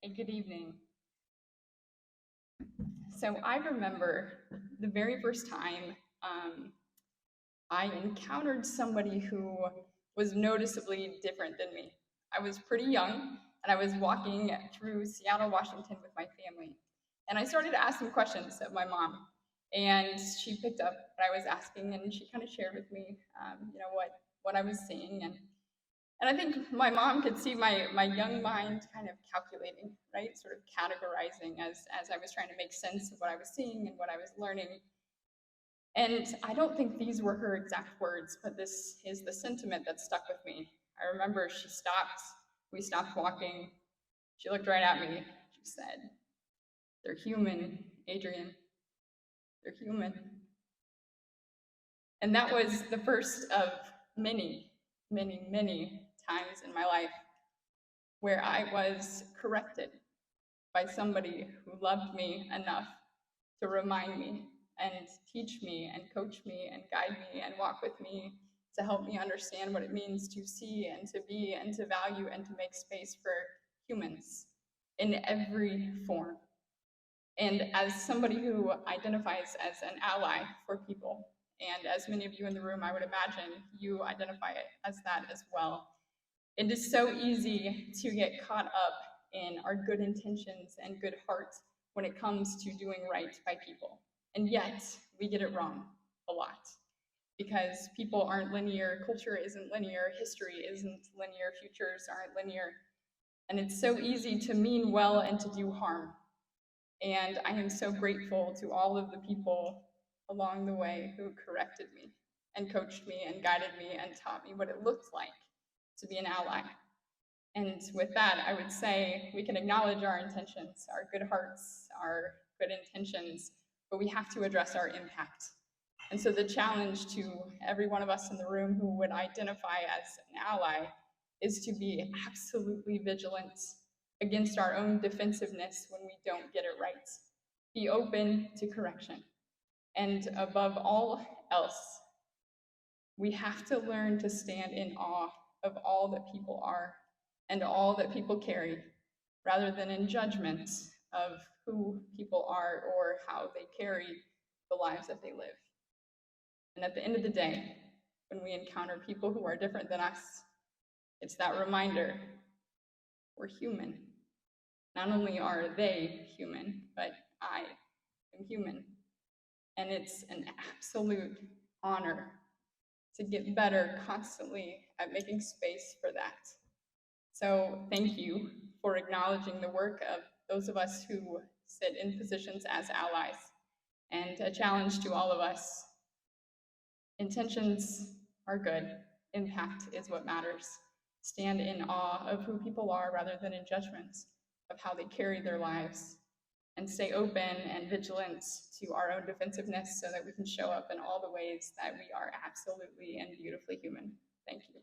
and good evening. So I remember the very first time I encountered somebody who was noticeably different than me. I was pretty young, and I was walking through Seattle, Washington with my family. And I started asking questions of my mom. And she picked up what I was asking, and she kind of shared with me, what I was seeing. And I think my mom could see my young mind kind of calculating, right? Sort of categorizing as I was trying to make sense of what I was seeing and what I was learning. And I don't think these were her exact words, but this is the sentiment that stuck with me. I remember she stopped, we stopped walking. She looked right at me. She said, "They're human, Adrianne. They're human." And that was the first of many, many, many times in my life where I was corrected by somebody who loved me enough to remind me and teach me and coach me and guide me and walk with me to help me understand what it means to see and to be and to value and to make space for humans in every form. And as somebody who identifies as an ally for people, and as many of you in the room, I would imagine you identify it as that as well. It is so easy to get caught up in our good intentions and good hearts when it comes to doing right by people. And yet, we get it wrong a lot because people aren't linear, culture isn't linear, history isn't linear, futures aren't linear. And it's so easy to mean well and to do harm. And I am so grateful to all of the people along the way who corrected me and coached me and guided me and taught me what it looked like to be an ally. And with that, I would say we can acknowledge our intentions, our good hearts, our good intentions, but we have to address our impact. And so the challenge to every one of us in the room who would identify as an ally is to be absolutely vigilant against our own defensiveness when we don't get it right. Be open to correction. And above all else, we have to learn to stand in awe of all that people are and all that people carry, rather than in judgment of who people are or how they carry the lives that they live. And at the end of the day, when we encounter people who are different than us, it's that reminder, we're human. Not only are they human, but I am human. And it's an absolute honor to get better constantly at making space for that. So thank you for acknowledging the work of those of us who sit in positions as allies. And a challenge to all of us, intentions are good, impact is what matters. Stand in awe of who people are rather than in judgment of how they carry their lives. And stay open and vigilant to our own defensiveness so that we can show up in all the ways that we are absolutely and beautifully human. Thank you.